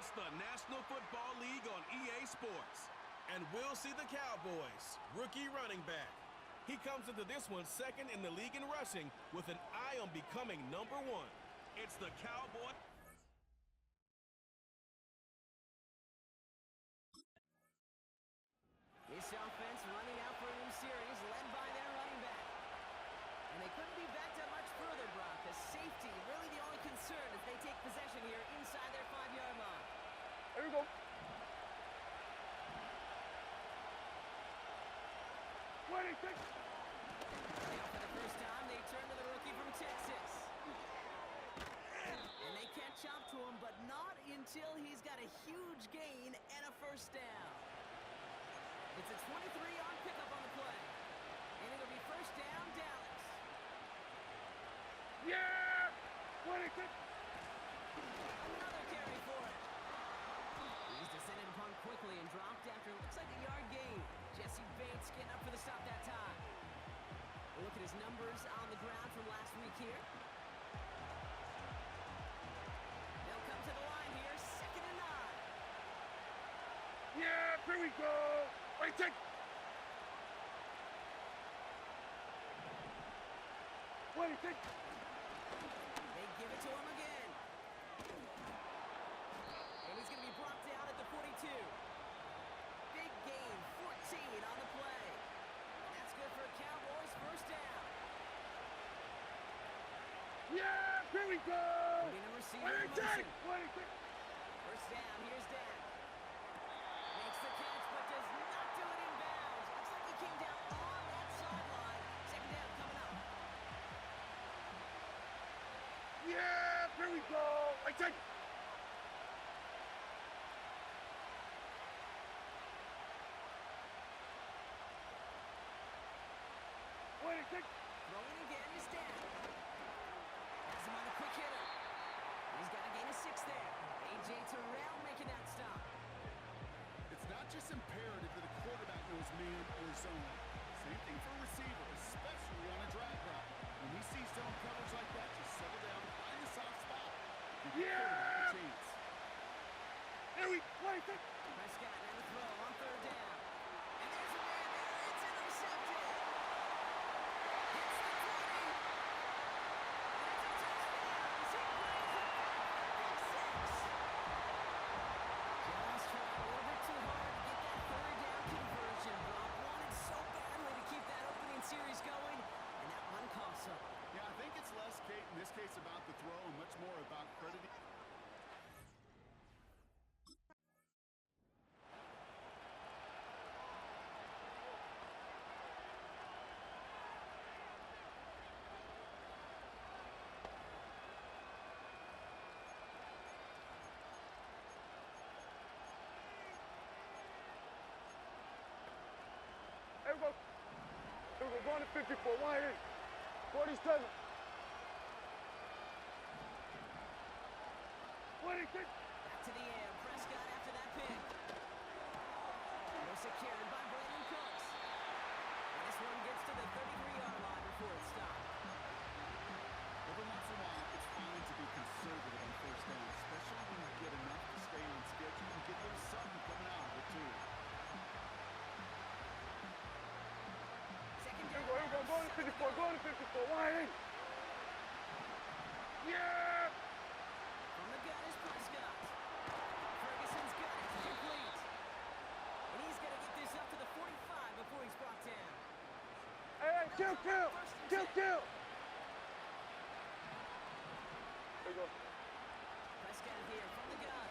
It's the National Football League on EA Sports. And we'll see the Cowboys, rookie running back. He comes into this one second in the league in rushing with an eye on becoming #1. It's the Cowboy. This offense running out for a new series, led by their running back. And they couldn't be backed up much further, Brock. The safety, really the only concern as they take possession here inside their 5-yard line. There we go. Now for the first time, they turn to the rookie from Texas. And they catch up to him, but not until he's got a huge gain and a first down. It's a 23-yard pickup on the play. And it'll be first down, Dallas. Yeah! 26. Another carry for it. He's descended upon quickly and dropped after it looks like a yard gain. Jesse Bates getting up for the stop that time. We'll look at his numbers on the ground from last week here. They'll come to the line here, 2nd and 9. Yeah, here we go. Wait, take. 26. They give it to him again. And he's going to be brought down at the 42. Big gain, 14 on the play. And that's good for Cowboys, first down. Yeah, here we go. Putting the receiver in motion. 26. First down, here's Dan. Makes the catch, but does not do it in bounds. Looks like he came down on that sideline. 2nd down coming up. Yeah, here we go. Wait, take. 26. Throwing again is Dan. Has him on a quick hitter. He's got a gain of 6 there. A.J. Terrell making that stop. It's not just imperative that a quarterback knows man or zone. Same thing for a receiver, especially on a drag route. When he sees zone coverage like that, just settle down, find the soft spot. Give your quarterback a chance. There we go. 26. Prescott and the throw on 3rd down. And there's a man there. It's intercepted. Hits the 20. It's a touchdown. He breaks it. Big 6. Just tried a little bit too hard to get that 3rd down conversion. Brock wanted so badly to keep that opening series going, and that one cost him. Yeah, I think it's less, Kate, in this case about the throw and much more about crediting. There we go. There we go. Going to 54. 47. 26. Back to the air. Prescott after that pick. Most carried by Brandon Cooks. And this one gets to the 33-yard line before it stopped. Every once in a while, it's fine to be conservative on first down, especially when you get enough to stay on schedule and get a little something coming out of it, too. Second Here down. we go. Going to 54. Going to 54. 180. Yeah. From the gun is Prescott. Ferguson's got it. Complete. And he's going to get this up to the 45 before he's brought down. Hey, kill. Kill. Kill. There you go. Prescott here from the gun.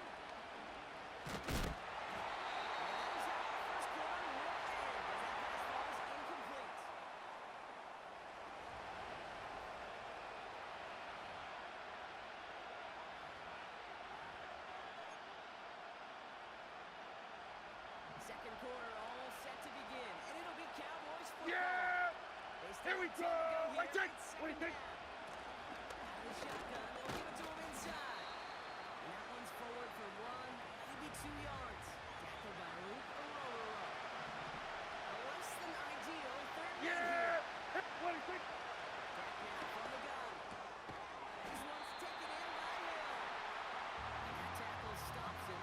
And that is how our first quarter will end as that pass falls incomplete. Second quarter almost set to begin, and it'll be Cowboys football. Yeah. They still Here we have 10 to go. here. Wait, take. It's Wait, second take. down. Out of the shotgun, they'll give it to him inside. And that one's forward for 1, maybe 2 yards. Tackled by Luke Aurora. A less than ideal 3rd down here. Yeah. 26. Back now from the gun. This one's taken in by Hill. And that tackle stops him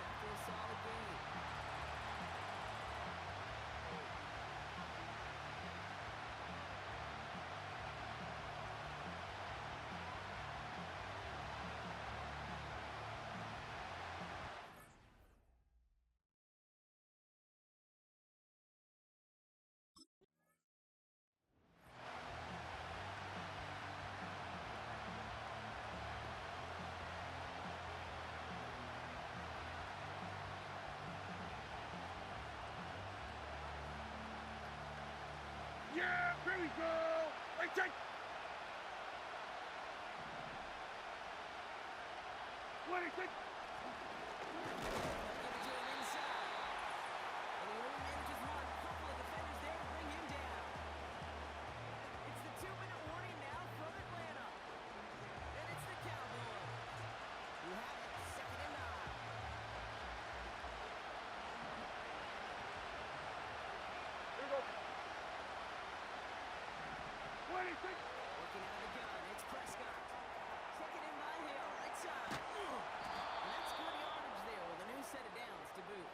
we go. Wait, check. 26. Give it to him inside. And he only manages one. Couple of defenders there to bring him down. It's the 2-minute warning now from Atlanta. And it's the Cowboys who have it, 2nd and 9. Here we go. 26. Working out of the gun, it's Prescott. Taken in by Hill, right side. And that's good yardage there with a new set of downs to boot.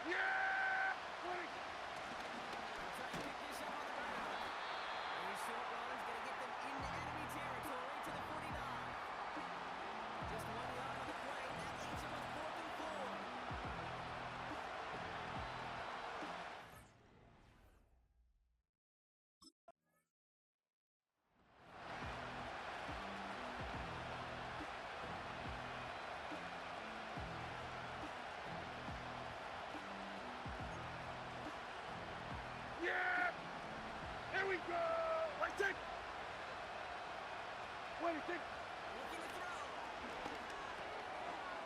Yeah! 20. Trying to pick this up on the ground. These short runs going to get them into enemy territory to the 49. Just 1 yard on the play. That leaves them with 4th and 4. Yeah! Here we go! Wait, check! 26. Looking to throw.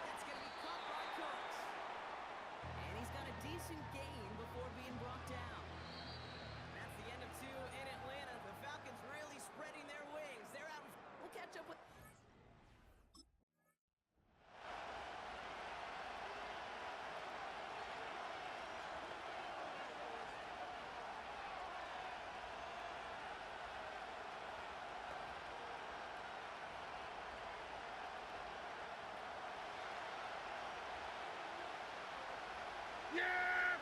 That's going to be caught by Cooks. And he's got a decent gain before being brought down. That's the end of 2 in Atlanta. The Falcons really spreading their wings. They're out. We'll catch up with... Yeah!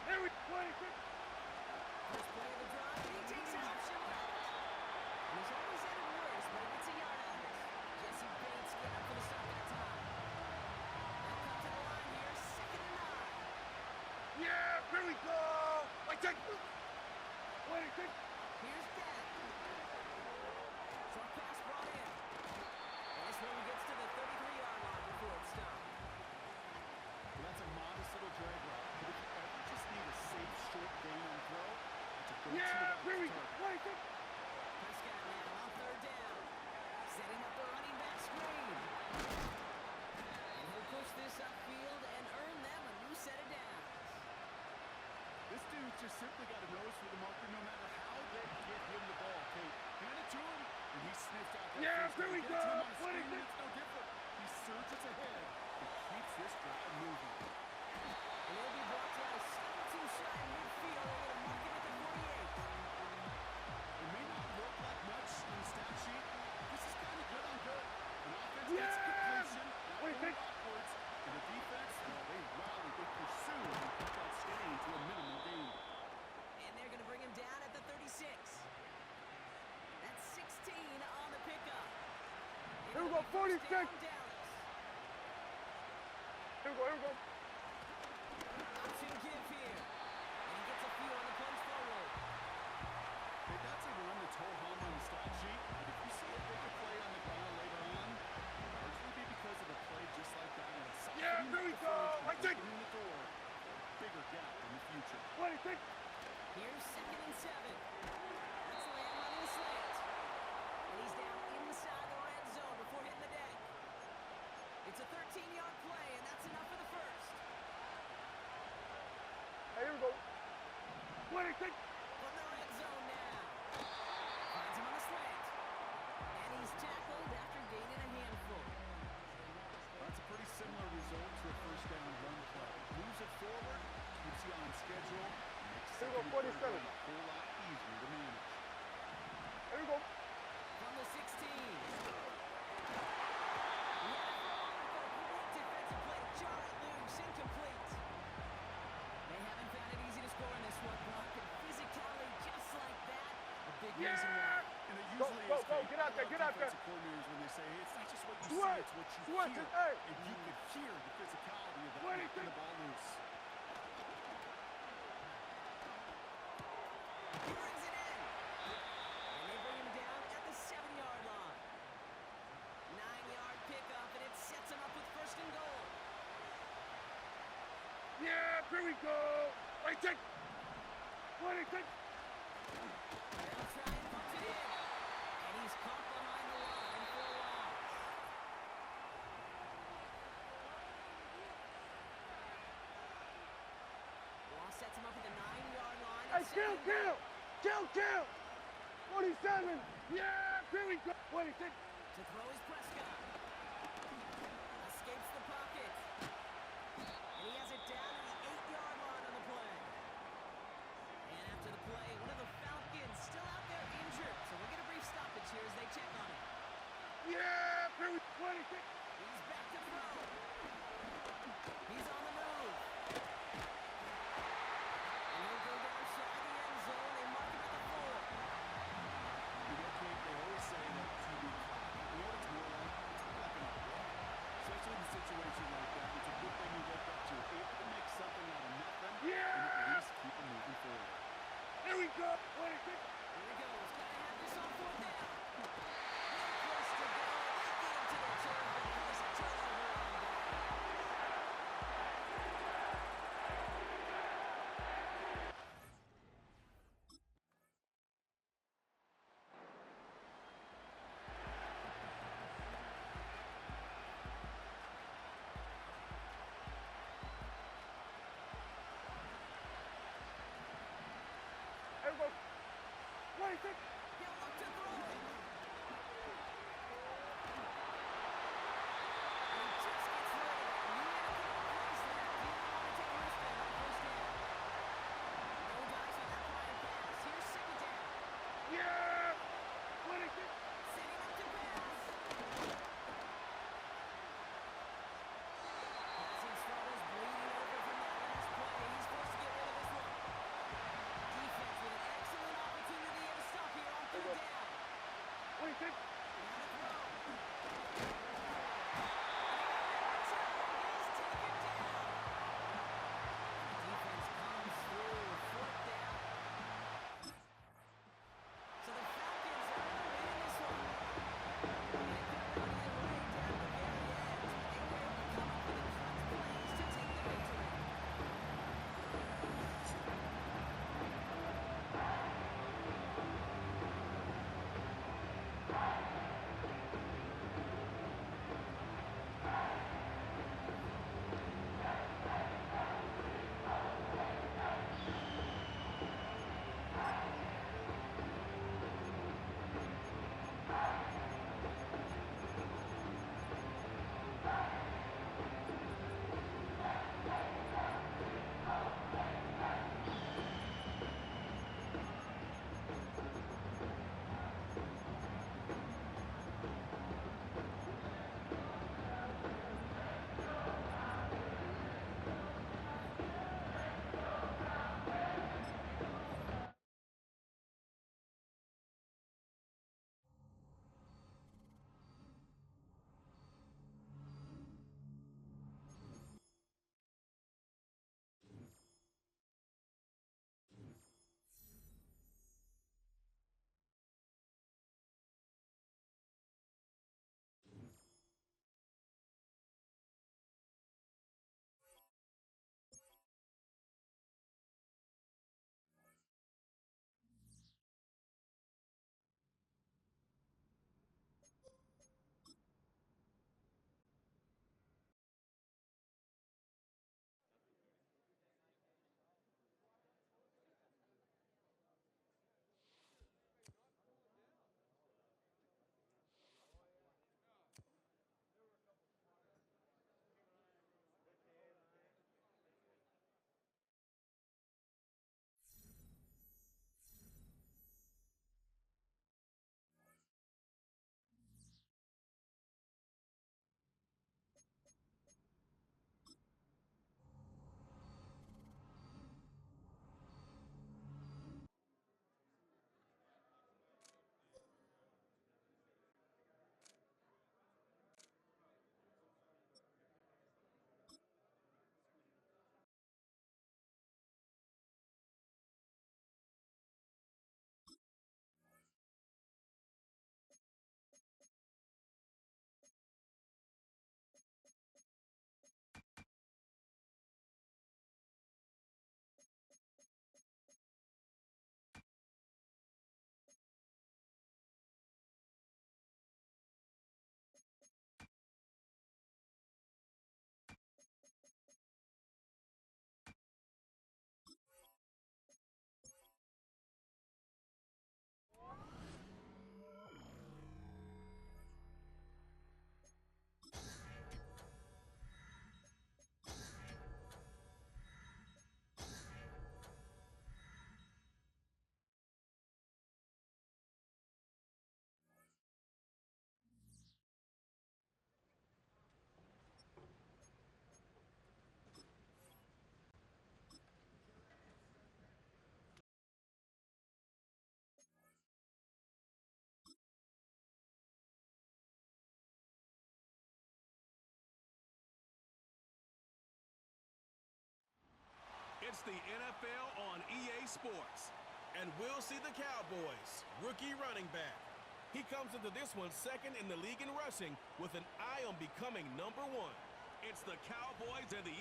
Here we 26. First play of the drive, and he takes an option left. And he's always had it worse, but it gets a yard out of it. Jesse Bates getting up for the stop that time. They'll come to the line here, 2nd and 9. Yeah! Here we go! Wait, check! 26. Here's Dak. Short pass brought in. And this one gets to the 33-yard line before it's stopped. Well, that's a modest little drag route. But if you ever just need a safe, short gain on throw, it's a go-to Yeah! route Here we to go! target. 26. Prescott now on 3rd down. Setting up the running back screen. And he'll push this upfield and earn them a new set of downs. This dude just simply got a nose for the marker no matter how they get him the ball. Okay, hand it to him, and he sniffed out that Yeah, first here down. we Get it to him go. on a screen, 26. and it's no different. He surges ahead and keeps this drive moving. And he'll be brought down a second too shy in midfield. They're going to mark him at the 48. It may not look like much in the stat sheet. This is kind of good on good. An offense gets Yeah. completion, Wait, going backwards, and the defense, well, they rally, they pursue, and keep that staying to a minimal gain. And they're going to bring him down at the 36. That's 16 on the pickup. Here we go, 46. Down Dallas. Here we go, here we go. Option give here. And he gets a few on the punch forward. Okay, that's a run that's ho-hum on the stat sheet, but if you see a bigger play on the ground later on, it'll largely be because of a play just like that. And it's something Yeah, here we the go. front, I take- opening the door, bigger gap in the future. 26. Here's 2nd and 7. That's Lamb running a slant. And he's down inside the red zone before hitting the deck. It's a 13-yard play, and that's enough for the first. Hey, here we go. 26. From the red zone now. Finds him on the slant. And he's tackled after gaining a handful. That's a pretty similar result to a first down run play. Moves it forward, keeps you on schedule, makes Here we go, second and third 47. down a whole lot easier to manage. Here we go. From the 16. He had a for a great defensive play to jar it loose, incomplete. They haven't found it easy to score in this one, Brock. And physicality just like that, a big reason Yeah! why. And it Go, usually go, is, go. Kate. Get out there, get out there. Defensive coordinators when they say, hey, it's not just what you Switch, see, it's what you switch, hear. hey. And you could hear the physicality of that What do you knocking think? the ball loose. He brings it in. And they bring him down at the 7-yard line. 9-yard pickup, and it sets him up with first and goal. Yeah, here we go. Wait, take. What do you think? They'll try and punch it in. And he's caught behind the line for a loss. Loss sets him up at the 9-yard line. Hey, It's kill, second and kill. Kill, kill. 47. Yeah, here we go. What do you think? to throw is Prescott. Escapes the pocket. And he has it down to the 8-yard line on the play. And after the play, one of the Falcons still out there injured. So we'll get a brief stoppage here as they check on him. Yeah, here we go. What do you think? He's back to throw. He's on the move. And he'll go down shy of the end zone. They mark him at the 4. You know, Kate, they always say that QB caught. You know what it's more like? It's more like an upgrade. Especially in a situation like that. It's a good thing you woke up to. Able to make something out of nothing. Yeah. And at least keep them moving forward. Here we go. What do you think? Here he goes. Gotta have this on 4th down. No place to go. They get him to the turf and force a turnover on down. Here we go. What do you think? He'll look to throw. And he just gets rid of it. Knew he had a couple plays there. He didn't want to take a risk there on 1st down. No dice on that flying pass. Here's 2nd down. Yeah. What do you think? Setting up to pass. Passing struggles, bleeding over from that last play. He's forced to get rid of this one. Defense with an excellent opportunity to stop here on 3rd down. What do you think? Now to throw. Defense comes through 4th down. So the Falcons are going to win this one. And it could have gone either way down to the very end. They were able to come up with the clutch plays to take the victory. It's the NFL on EA Sports. And we'll see the Cowboys, rookie running back. He comes into this one second in the league in rushing with an eye on becoming number one. It's the Cowboys and the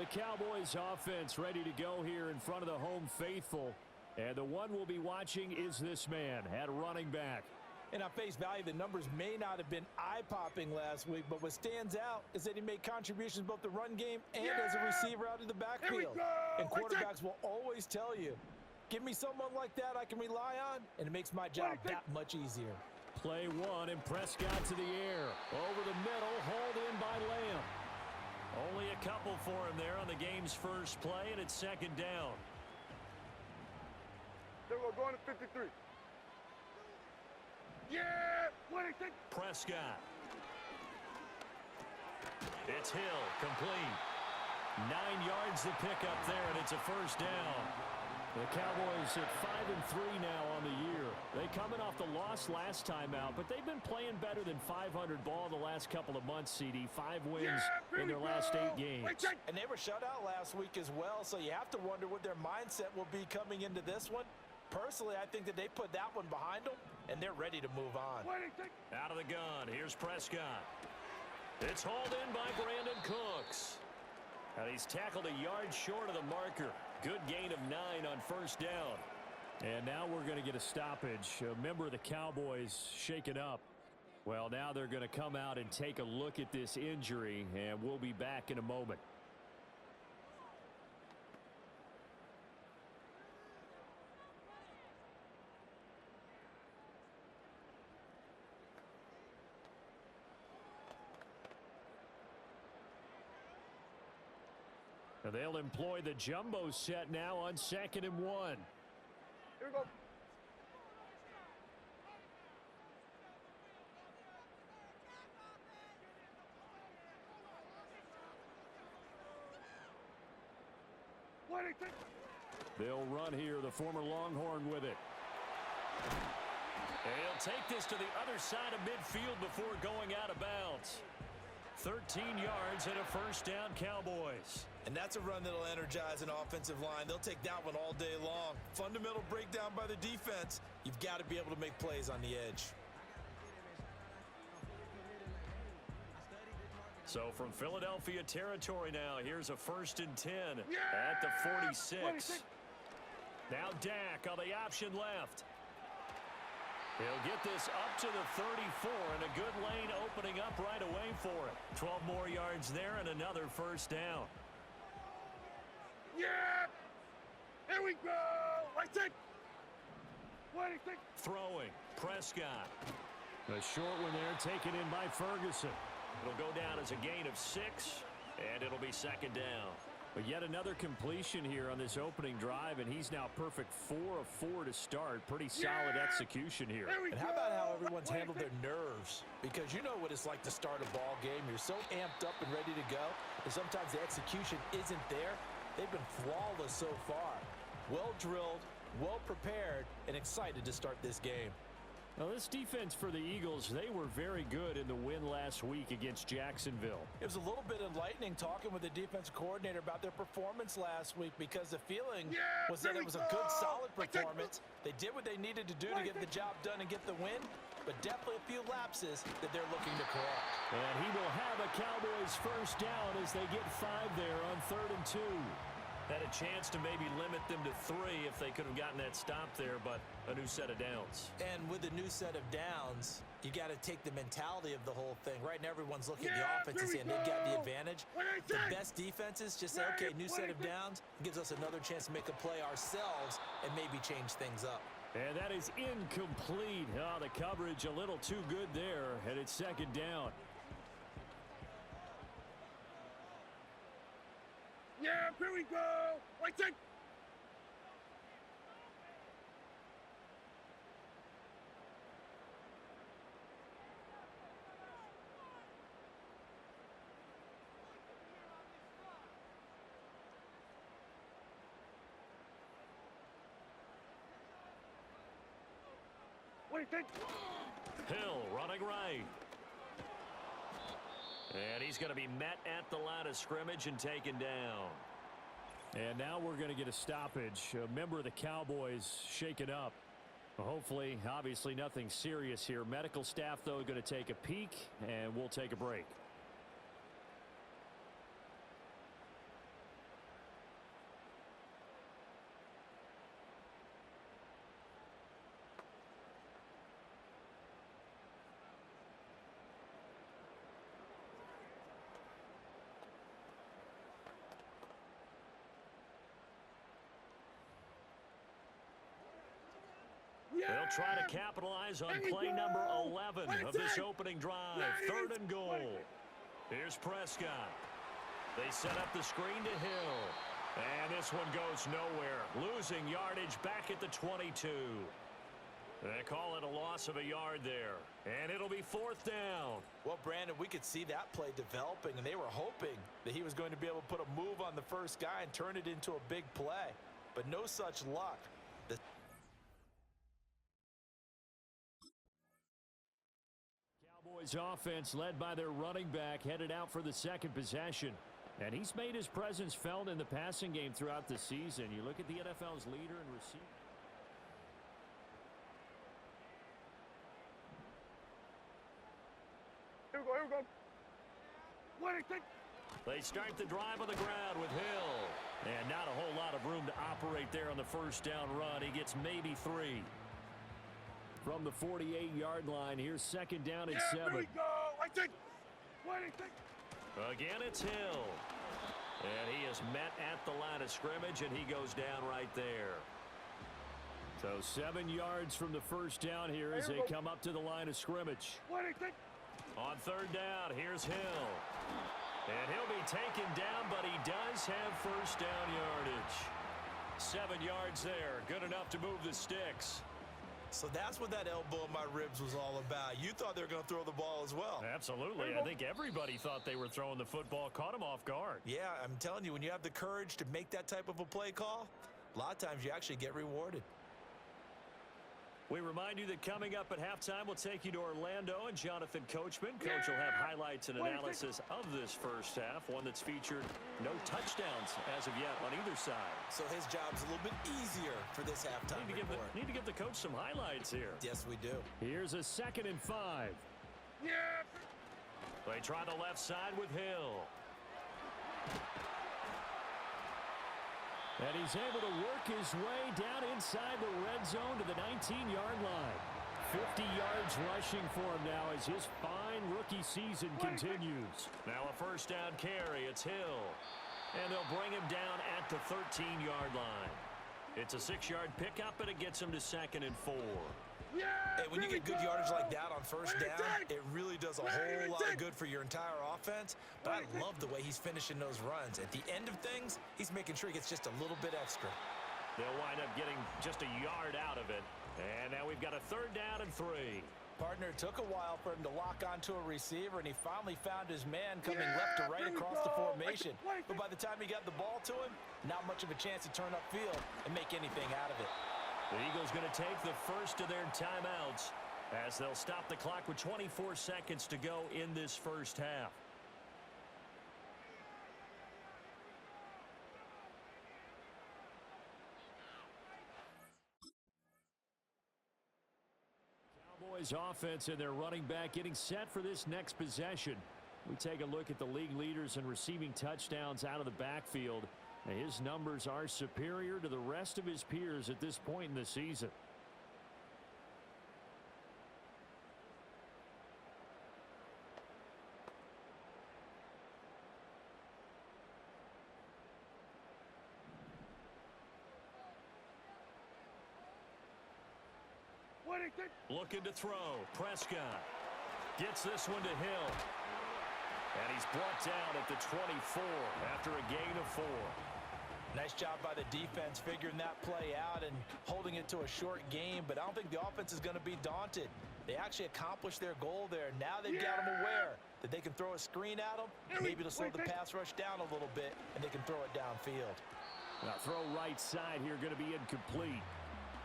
The Cowboys offense ready to go here in front of the home faithful. And the one we'll be watching is this man at running back. And on face value, the numbers may not have been eye-popping last week, but what stands out is that he made contributions both the run game and as a receiver out of the backfield. And quarterbacks will always tell you, give me someone like that I can rely on, and it makes my job that much easier. Play one, and Prescott to the air. Over the middle, hauled in by Lamb. Only a couple for him there on the game's first play, and it's second down. They were going to 53. Yeah! What do you think? Prescott. It's Hill, complete. 9 yards to pick up there, and it's a first down. The Cowboys at 5-3 now on the year. They coming off the loss last time out, but they've been playing better than 500 ball the last couple of months, CD. 5 wins in their last 8 games. And they were shut out last week as well, so you have to wonder what their mindset will be coming into this one. Personally, I think that they put that one behind them, and they're ready to move on. Out of the gun, here's Prescott. It's hauled in by Brandon Cooks. And he's tackled a yard short of the marker. Good gain of 9 on first down. And now we're going to get a stoppage. A member of the Cowboys shaken up. Well, now they're going to come out and take a look at this injury, and we'll be back in a moment. And they'll employ the jumbo set now on 2nd and 1. Here we go. What do you think? They'll run here, the former Longhorn with it. And he'll take this to the other side of midfield before going out of bounds. 13 yards and a first down, Cowboys. And that's a run that'll energize an offensive line. They'll take that one all day long. Fundamental breakdown by the defense. You've got to be able to make plays on the edge. So from Philadelphia territory now, here's a 1st and 10 at the 46. Now Dak on the option left. He'll get this up to the 34, and a good lane opening up right away for it. 12 more yards there and another first down. Yeah! Here we go! I think! What do you think? Throwing, Prescott. A short one there taken in by Ferguson. It'll go down as a gain of 6, and it'll be second down. But yet another completion here on this opening drive, and he's now perfect 4 of 4 to start. Pretty solid execution here. And how about how everyone's handled their nerves? Because you know what it's like to start a ball game. You're so amped up and ready to go, and sometimes the execution isn't there. They've been flawless so far. Well drilled, well prepared, and excited to start this game. Now this defense for the Eagles, they were very good in the win last week against Jacksonville. It was a little bit enlightening talking with the defensive coordinator about their performance last week, because the feeling was that it was a good, solid performance. They did what they needed to do to get the job done and get the win, but definitely a few lapses that they're looking to correct. And he will have a Cowboys first down as they get 5 there on 3rd and 2. Had a chance to maybe limit them to 3 if they could have gotten that stop there, but a new set of downs. And with a new set of downs, you got to take the mentality of the whole thing. Right now, everyone's looking at the offense and saying they've got the advantage. The best defenses just say, okay, new set of downs, gives us another chance to make a play ourselves and maybe change things up. And that is incomplete. Oh, the coverage a little too good there, and it's second down. Yeah, here we go! I think! What do you think? Hill running right. And he's going to be met at the line of scrimmage and taken down. And now we're going to get a stoppage. A member of the Cowboys shaken up. Hopefully, obviously nothing serious here. Medical staff, though, going to take a peek, and we'll take a break. They'll try to capitalize on play number 11 of this opening drive. 3rd and goal. Here's Prescott. They set up the screen to Hill. And this one goes nowhere. Losing yardage back at the 22. They call it a loss of a yard there. And it'll be 4th down. Well, Brandon, we could see that play developing, and they were hoping that he was going to be able to put a move on the first guy and turn it into a big play. But no such luck. Cowboys offense led by their running back headed out for the second possession. And he's made his presence felt in the passing game throughout the season. You look at the NFL's leader and receiver. Here we go. What do you think? They start the drive on the ground with Hill. And not a whole lot of room to operate there on the first down run. He gets maybe 3. From the 48-yard line, here's 2nd down and 7. Here we go. What do you think? Again, it's Hill. And he is met at the line of scrimmage, and he goes down right there. So 7 yards from the first down here as they come up to the line of scrimmage. What do you think? On 3rd down, here's Hill. And he'll be taken down, but he does have first down yardage. 7 yards there, good enough to move the sticks. So that's what that elbow in my ribs was all about. You thought they were going to throw the ball as well. Absolutely. I think everybody thought they were throwing the football. Caught him off guard. Yeah, I'm telling you, when you have the courage to make that type of a play call, a lot of times you actually get rewarded. We remind you that coming up at halftime, we'll take you to Orlando and Jonathan Coachman. Coach will have highlights and analysis of this first half, one that's featured no touchdowns as of yet on either side. So his job's a little bit easier for this halftime report. Need to give the coach some highlights here. Yes, we do. Here's a 2nd and 5. Yeah. They try the left side with Hill. And he's able to work his way down inside the red zone to the 19-yard line. 50 yards rushing for him now as his fine rookie season continues. Now a first down carry. It's Hill. And they'll bring him down at the 13-yard line. It's a 6-yard pickup, and it gets him to 2nd and 4. Yeah. And when you get good yardage like that on first down, it really does a whole lot of good for your entire offense. But I love the way he's finishing those runs. At the end of things, he's making sure he gets just a little bit extra. They'll wind up getting just a yard out of it. And now we've got a 3rd down and 3. Partner, it took a while for him to lock onto a receiver, and he finally found his man coming left to right across the formation. But by the time he got the ball to him, not much of a chance to turn upfield and make anything out of it. The Eagles going to take the first of their timeouts as they'll stop the clock with 24 seconds to go in this first half. Cowboys offense and their running back getting set for this next possession. We take a look at the league leaders in receiving touchdowns out of the backfield. His numbers are superior to the rest of his peers at this point in the season. What do you think? Looking to throw. Prescott gets this one to Hill. And he's brought down at the 24 after a gain of 4. Nice job by the defense figuring that play out and holding it to a short game, but I don't think the offense is going to be daunted. They actually accomplished their goal there. Now they've got them aware that they can throw a screen at them, maybe to slow the pass rush down a little bit, and they can throw it downfield. Now throw right side here going to be incomplete.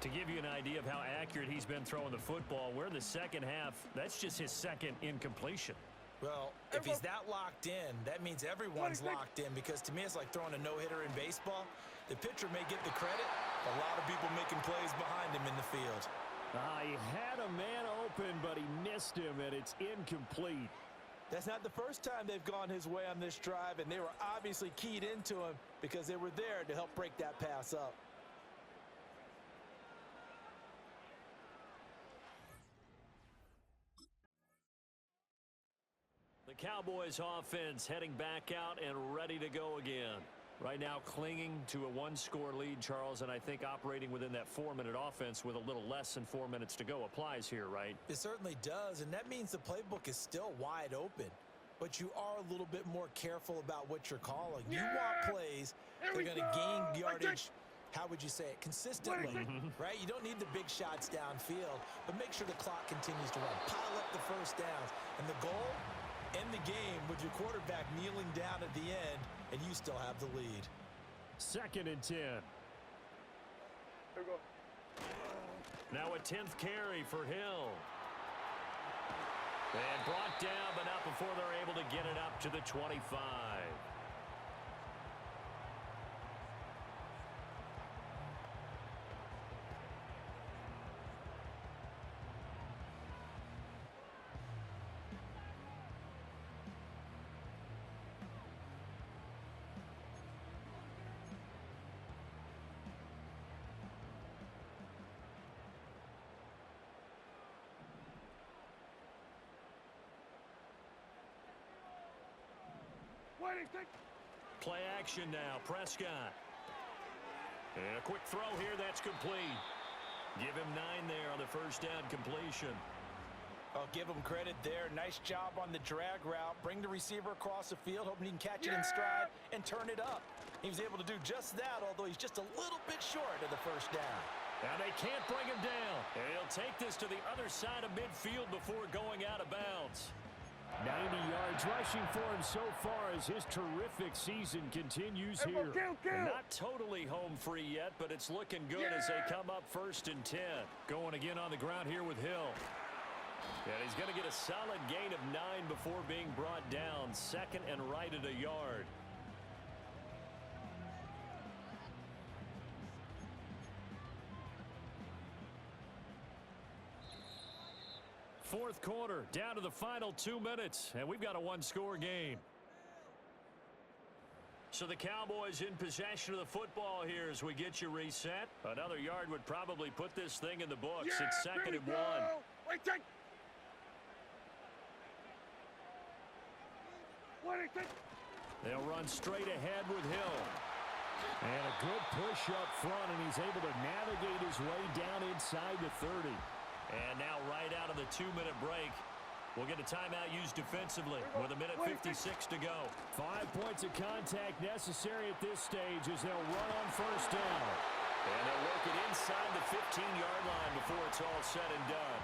To give you an idea of how accurate he's been throwing the football, we're in the second half. That's just his 2nd incompletion. Well, if he's that locked in, that means everyone's locked in, because to me it's like throwing a no-hitter in baseball. The pitcher may get the credit, a lot of people making plays behind him in the field. He had a man open, but he missed him, and it's incomplete. That's not the first time they've gone his way on this drive, and they were obviously keyed into him because they were there to help break that pass up. The Cowboys offense heading back out and ready to go again. Right now clinging to a one-score lead, Charles, and I think operating within that 4-minute offense with a little less than 4 minutes to go applies here, right? It certainly does, and that means the playbook is still wide open. But you are a little bit more careful about what you're calling. You want plays that are going to gain yardage, how would you say it, consistently, right? You don't need the big shots downfield, but make sure the clock continues to run. Pile up the first downs. And the goal, end the game with your quarterback kneeling down at the end, and you still have the lead. 2nd and 10. Here we go. Now a 10th carry for Hill. And brought down, but not before they're able to get it up to the 25. Play action now, Prescott. And a quick throw here, that's complete. Give him 9 there on the first down completion. I'll give him credit there. Nice job on the drag route. Bring the receiver across the field, hoping he can catch it in stride and turn it up. He was able to do just that, although he's just a little bit short of the first down. Now they can't bring him down. And he'll take this to the other side of midfield before going out of bounds. 90 yards rushing for him so far as his terrific season continues here. Not totally home free yet, but it's looking good as they come up 1st and 10. Going again on the ground here with Hill. And he's going to get a solid gain of 9 before being brought down. 2nd and right at a yard. Fourth quarter, down to the final 2 minutes, and we've got a one-score game. So the Cowboys in possession of the football here as we get you reset. Another yard would probably put this thing in the books. It's 2nd and 1. They'll run straight ahead with Hill. And a good push up front, and he's able to navigate his way down inside the 30. And now right out of the 2-minute break, we'll get a timeout used defensively with 1:56 to go. 5 points of contact necessary at this stage as they'll run on first down. And they'll work it inside the 15-yard line before it's all said and done.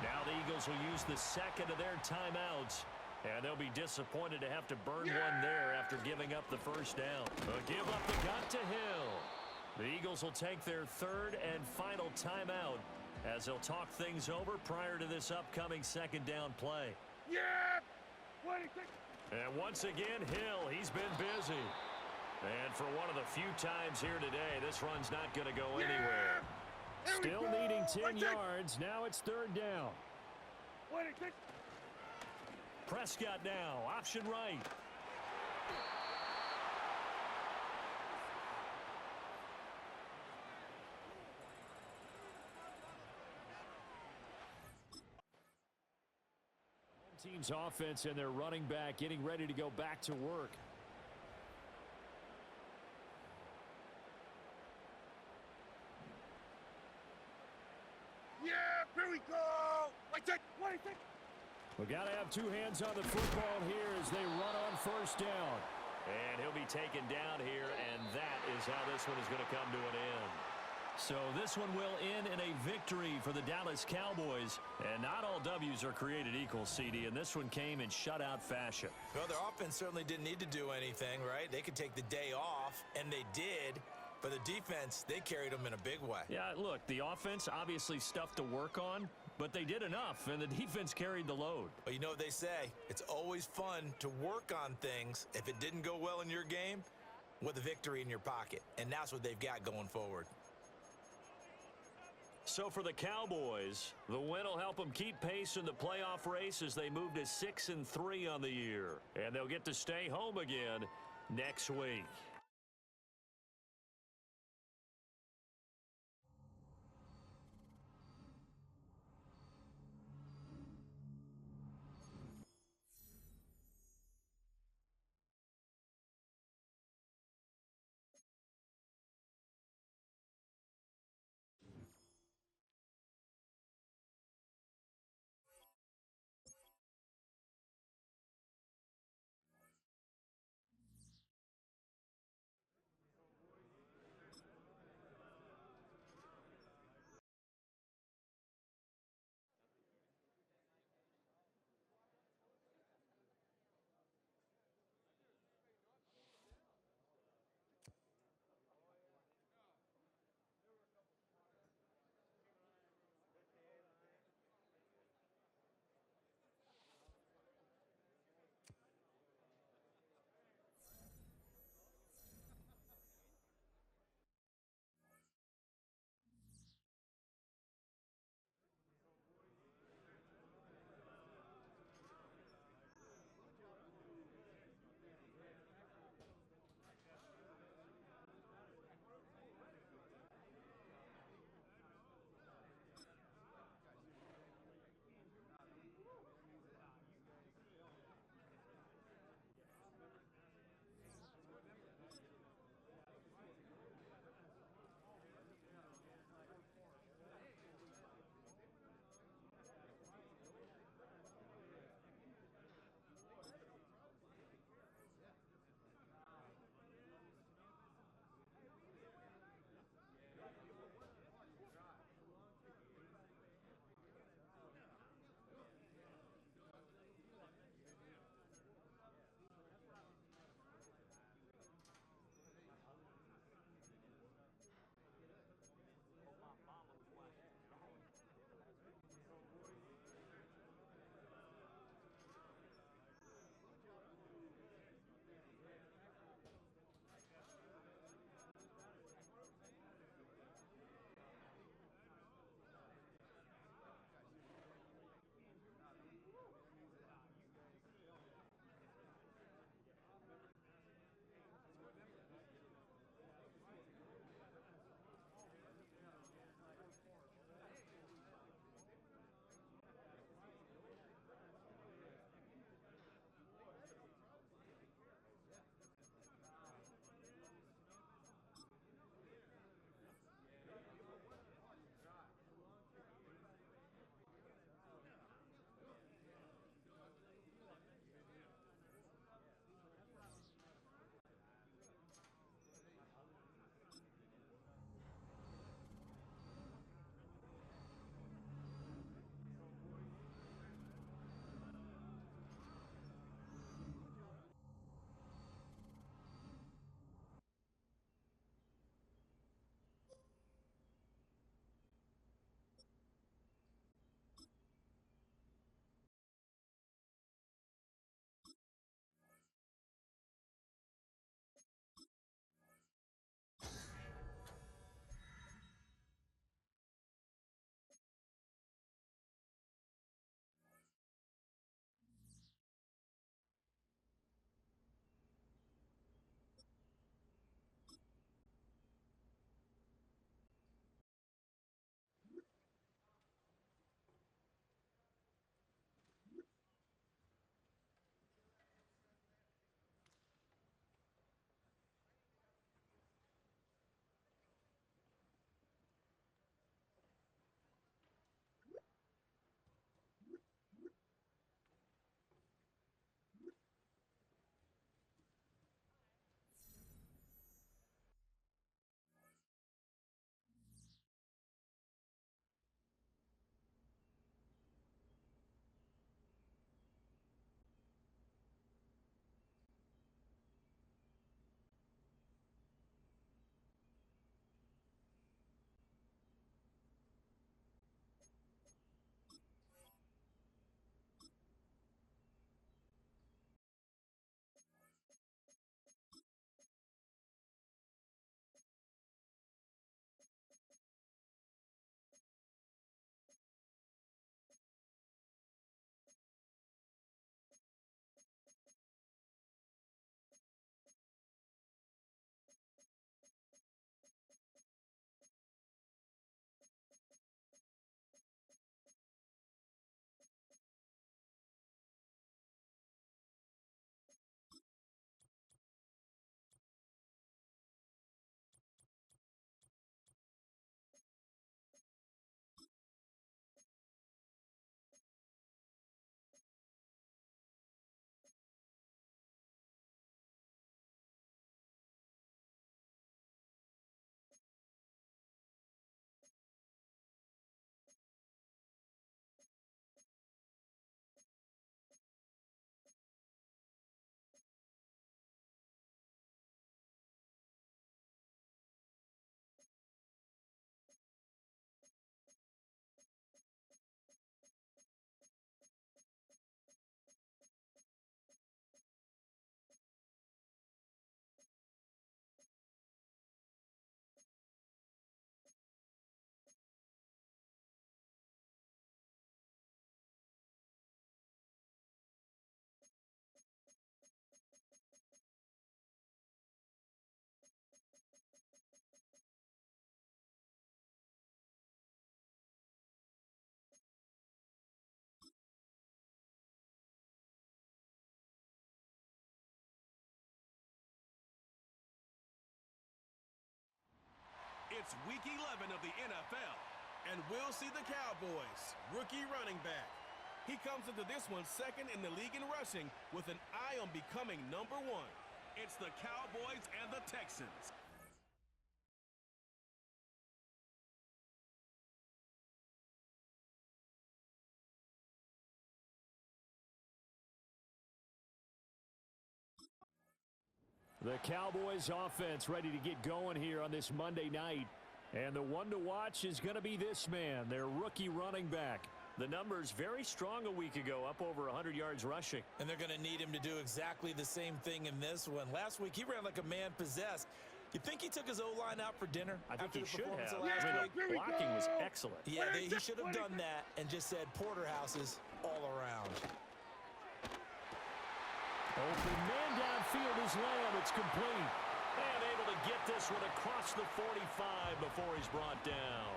Now the Eagles will use the 2nd of their timeouts. And they'll be disappointed to have to burn one there after giving up the first down. A give up the gut to Hill. The Eagles will take their 3rd and final timeout as they'll talk things over prior to this upcoming 2nd down play. And once again, Hill, he's been busy. And for one of the few times here today, this run's not going to go anywhere. Still needing 10 yards. Now it's 3rd down. Prescott now, option right. Team's offense and their running back getting ready to go back to work. Here we go. We got to have 2 hands on the football here as they run on first down. And he'll be taken down here, and that is how this one is going to come to an end. So this one will end in a victory for the Dallas Cowboys. And not all W's are created equal, CD, and this one came in shutout fashion. Well, their offense certainly didn't need to do anything, right? They could take the day off, and they did. But the defense, they carried them in a big way. Yeah, look, the offense, obviously stuff to work on. but they did enough, and the defense carried the load. But you know what they say, it's always fun to work on things if it didn't go well in your game with a victory in your pocket, and that's what they've got going forward. So for the Cowboys, the win will help them keep pace in the playoff race as they move to 6-3 on the year, and they'll get to stay home again next week. It's Week 11 of the NFL. And we'll see the Cowboys, rookie running back. He comes into this one second in the league in rushing with an eye on becoming number 1. It's the Cowboys and the Texans. The Cowboys offense ready to get going here on this Monday night. And the one to watch is going to be this man, their rookie running back. The numbers very strong a week ago, up over 100 yards rushing. And they're going to need him to do exactly the same thing in this one. Last week, he ran like a man possessed. You think he took his O-line out for dinner? I think he should have. Last week? The blocking was excellent. Yeah, he should have done that and just said porterhouses all around. Open man downfield is Lamb. It's complete. And able to get this one across the 45 before he's brought down.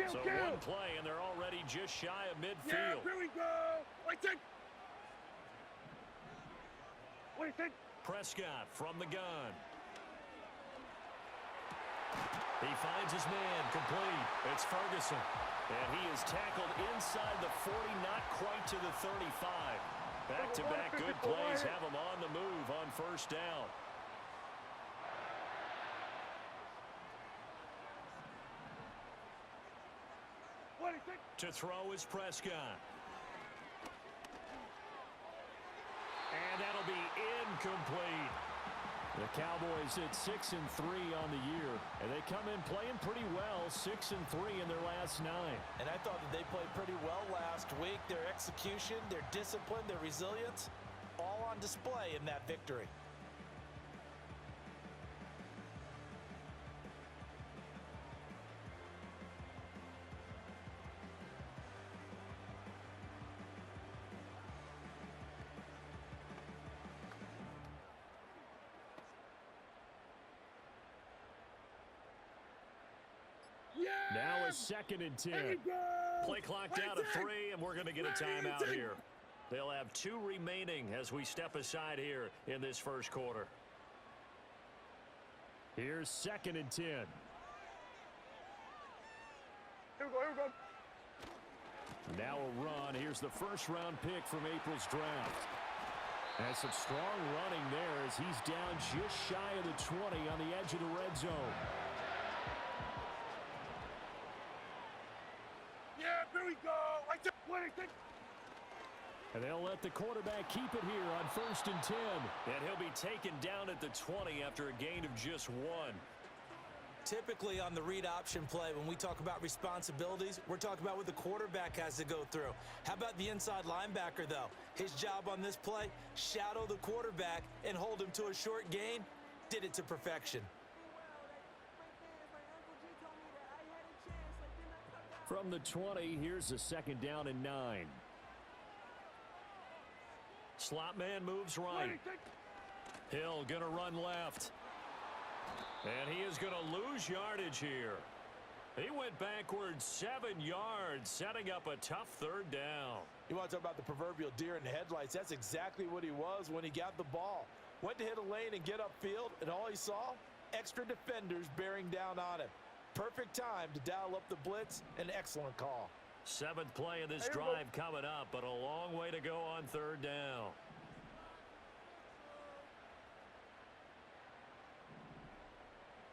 So one play, and they're already just shy of midfield. Yeah, here we go. What do you think? Prescott from the gun. He finds his man, complete. It's Ferguson. And he is tackled inside the 40, not quite to the 35. Back-to-back good plays have him on the move on first down. What do you think? To throw is Prescott. And that'll be incomplete. The Cowboys at 6-3 on the year, and they come in playing pretty well, 6-3 in their last 9. And I thought that they played pretty well last week. Their execution, their discipline, their resilience, all on display in that victory. Now a 2nd and 10. Play clock down to 3, and we're going to get a timeout here. They'll have 2 remaining as we step aside here in this first quarter. Here's 2nd and 10. Here we go. Now a run. Here's the first-round pick from April's draft. And some strong running there as he's down just shy of the 20 on the edge of the red zone. Here we go. What do you think? And they'll let the quarterback keep it here on 1st and 10. And he'll be taken down at the 20 after a gain of just 1. Typically on the read option play, when we talk about responsibilities, we're talking about what the quarterback has to go through. How about the inside linebacker, though? His job on this play, shadow the quarterback and hold him to a short gain. Did it to perfection. From the 20, here's the 2nd down and 9. Slot man moves right. Hill going to run left. And he is going to lose yardage here. He went backwards 7 yards, setting up a tough 3rd down. You want to talk about the proverbial deer in the headlights? That's exactly what he was when he got the ball. Went to hit a lane and get upfield, and all he saw? Extra defenders bearing down on him. Perfect time to dial up the blitz. An excellent call. 7th play of this drive coming up, but a long way to go on 3rd down.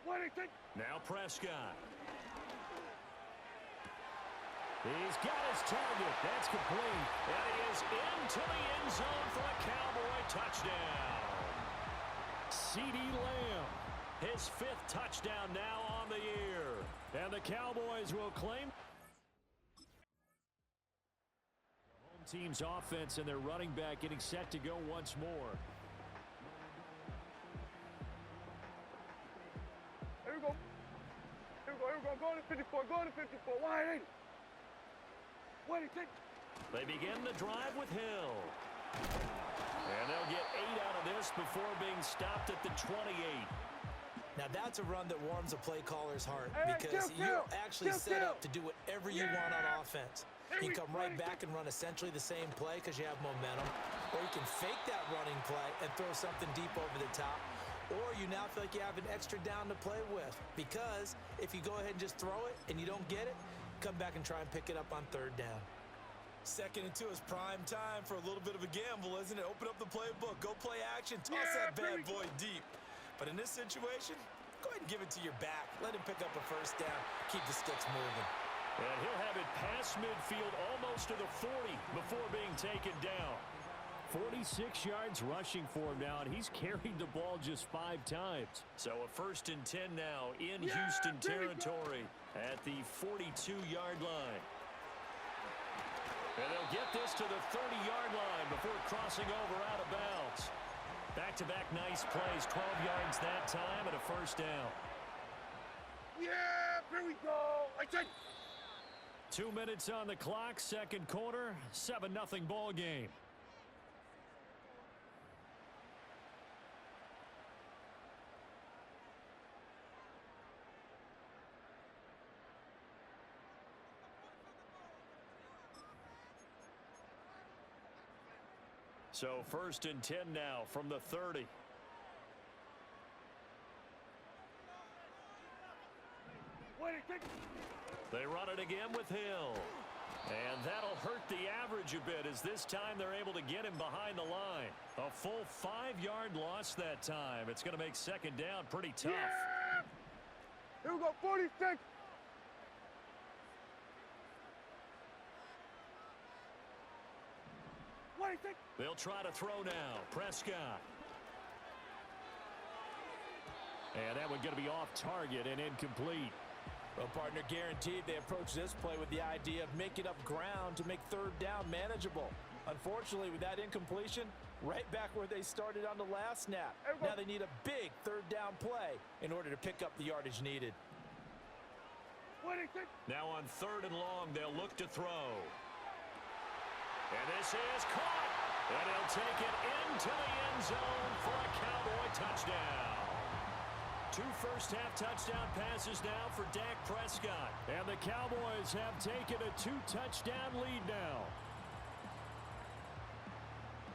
What do you think? Now Prescott. He's got his target. That's complete. And he is into the end zone for a Cowboy touchdown. CeeDee Lamb. His 5th touchdown now on the year. And the Cowboys will claim the home team's offense and their running back getting set to go once more. Here we go. Going to 54. Wide 80. What do you think? They begin the drive with Hill. And they'll get 8 out of this before being stopped at the 28. Now that's a run that warms a play caller's heart because you're actually set up to do whatever you want on offense. You can come right back and run essentially the same play because you have momentum, or you can fake that running play and throw something deep over the top, or you now feel like you have an extra down to play with. Because if you go ahead and just throw it and you don't get it, come back and try and pick it up on third down. 2nd and 2 is prime time for a little bit of a gamble, isn't it? Open up the playbook, go play action, toss that bad boy deep. But in this situation, go ahead and give it to your back. Let him pick up a first down, keep the sticks moving. And he'll have it past midfield almost to the 40 before being taken down. 46 yards rushing for him now, and he's carried the ball just 5 times. So a 1st and 10 now in Houston territory at the 42-yard line. And they'll get this to the 30-yard line before crossing over out of bounds. Back-to-back nice plays, 12 yards that time and a first down. Yeah, here we go. I said. 2 minutes on the clock, 2nd quarter, 7-0 ball game. So 1st and 10 now from the 30. They run it again with Hill. And that'll hurt the average a bit as this time they're able to get him behind the line. A full 5-yard loss that time. It's going to make 2nd down pretty tough. Yeah! Here we go, 46. They'll try to throw now. Prescott. And that one going to be off target and incomplete. Well, partner, guaranteed they approach this play with the idea of making up ground to make third down manageable. Unfortunately, with that incompletion, right back where they started on the last snap. Now they need a big third down play in order to pick up the yardage needed. Now on 3rd and long, they'll look to throw. And this is caught. And he'll take it into the end zone for a Cowboy touchdown. 2 first-half touchdown passes now for Dak Prescott. And the Cowboys have taken a 2-touchdown lead now.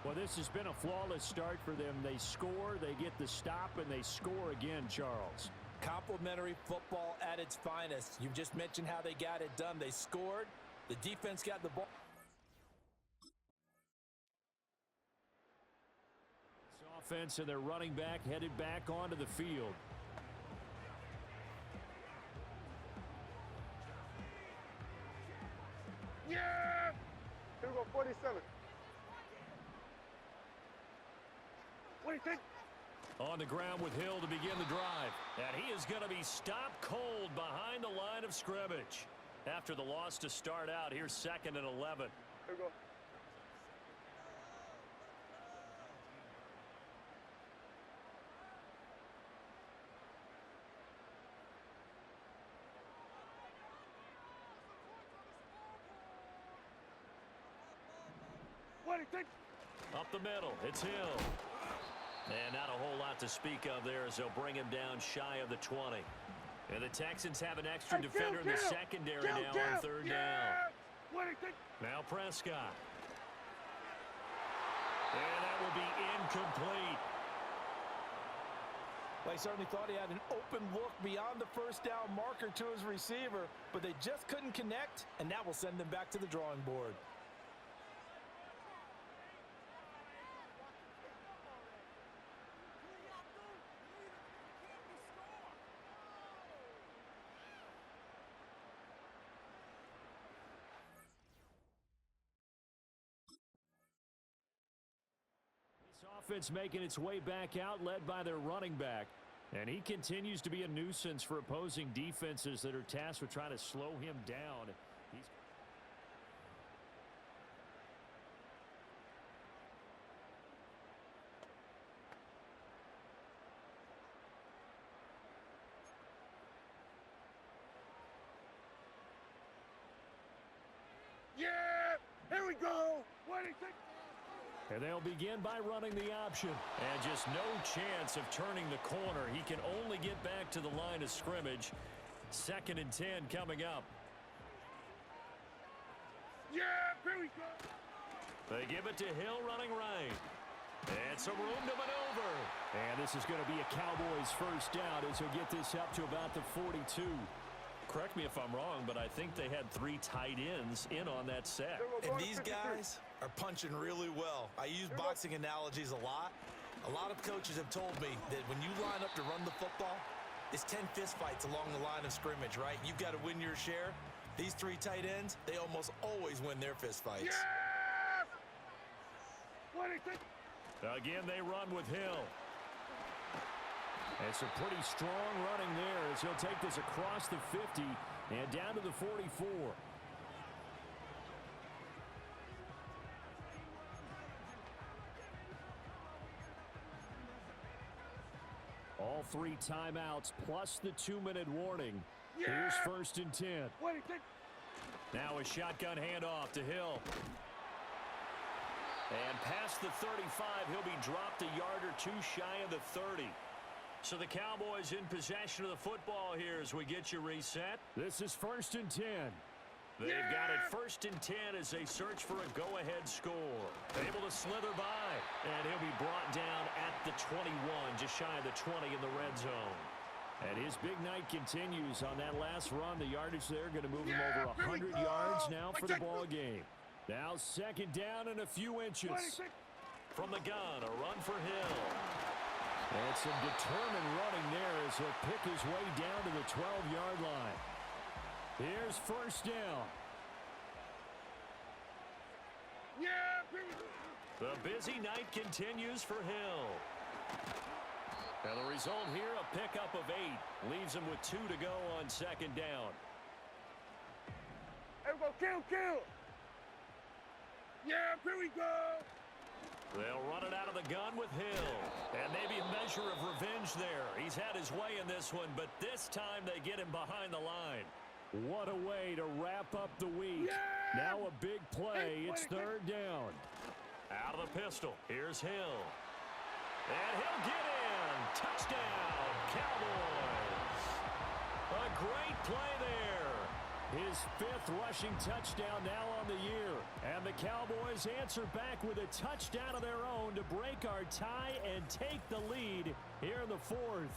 Well, this has been a flawless start for them. They score, they get the stop, and they score again, Charles. Complimentary football at its finest. You've just mentioned how they got it done. They scored. The defense got the ball. Offense and their running back headed back onto the field. Yeah! Here we go, 47. What do you think? On the ground with Hill to begin the drive. And he is going to be stopped cold behind the line of scrimmage. After the loss to start out, here's 2nd and 11. Here we go. Up the middle, it's Hill. And not a whole lot to speak of there as they'll bring him down shy of the 20. And the Texans have an extra defender in the secondary now on 3rd down. Now Prescott. And that will be incomplete. Well, he certainly thought he had an open look beyond the first down marker to his receiver, but they just couldn't connect, and that will send them back to the drawing board. Offense making its way back out, led by their running back. And he continues to be a nuisance for opposing defenses that are tasked with trying to slow him down. Yeah! Here we go! What do you think? And they'll begin by running the option. And just no chance of turning the corner. He can only get back to the line of scrimmage. 2nd and 10 coming up. Yeah, here we go. They give it to Hill running right. And some room to maneuver. And this is going to be a Cowboys first down as he'll get this up to about the 42. Correct me if I'm wrong, but I think they had 3 tight ends in on that sack. And these guys are punching really well. I use boxing analogies a lot. A lot of coaches have told me that when you line up to run the football, it's 10 fistfights along the line of scrimmage, right? You've got to win your share. These 3 tight ends, they almost always win their fistfights. Yes! 26. Again, they run with Hill. And some pretty strong running there as he'll take this across the 50 and down to the 44. All 3 timeouts plus the 2-minute warning. Here's 1st and 10. 26. Now a shotgun handoff to Hill. And past the 35, he'll be dropped a yard or 2 shy of the 30. So the Cowboys in possession of the football here as we get you reset. This is 1st and 10. They've got it 1st and 10 as they search for a go-ahead score. Able to slither by, and he'll be brought down at the 21, just shy of the 20 in the red zone. And his big night continues on that last run. The yardage there going to move him over 100 yards now for the ball game. Now 2nd down and a few inches. 26. From the gun, a run for Hill. And some determined running there as he'll pick his way down to the 12-yard line. Here's 1st down. The busy night continues for Hill. And the result here, a pickup of 8. Leaves him with 2 to go on 2nd down. Here we go, kill. Yeah, here we go. They'll run it out of the gun with Hill. And maybe a measure of revenge there. He's had his way in this one, but this time they get him behind the line. What a way to wrap up the week. Yeah! Now a big play. It's 3rd down. Out of the pistol. Here's Hill. And he'll get in. Touchdown, Cowboys. A great play there. His 5th rushing touchdown now on the year. And the Cowboys answer back with a touchdown of their own to break our tie and take the lead here in the 4th.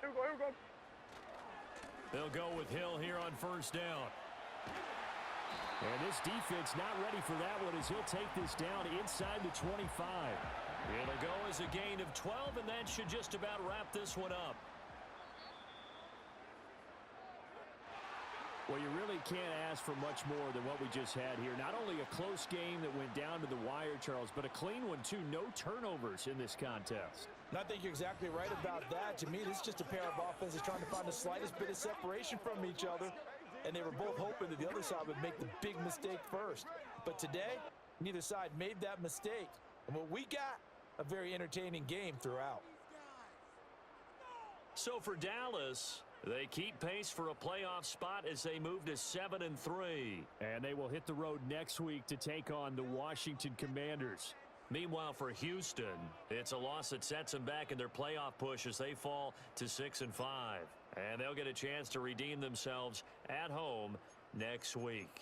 Here we go. They'll go with Hill here on 1st down. And this defense not ready for that one as he'll take this down inside the 25. It'll go as a gain of 12, and that should just about wrap this one up. Well, you really can't ask for much more than what we just had here. Not only a close game that went down to the wire, Charles, but a clean one, too. No turnovers in this contest. And I think you're exactly right about that. To me, this is just a pair of offenses trying to find the slightest bit of separation from each other. And they were both hoping that the other side would make the big mistake first. But today, neither side made that mistake. And what we got, a very entertaining game throughout. So for Dallas, they keep pace for a playoff spot as they move to 7-3. And they will hit the road next week to take on the Washington Commanders. Meanwhile, for Houston, it's a loss that sets them back in their playoff push as they fall to 6-5. And they'll get a chance to redeem themselves at home next week.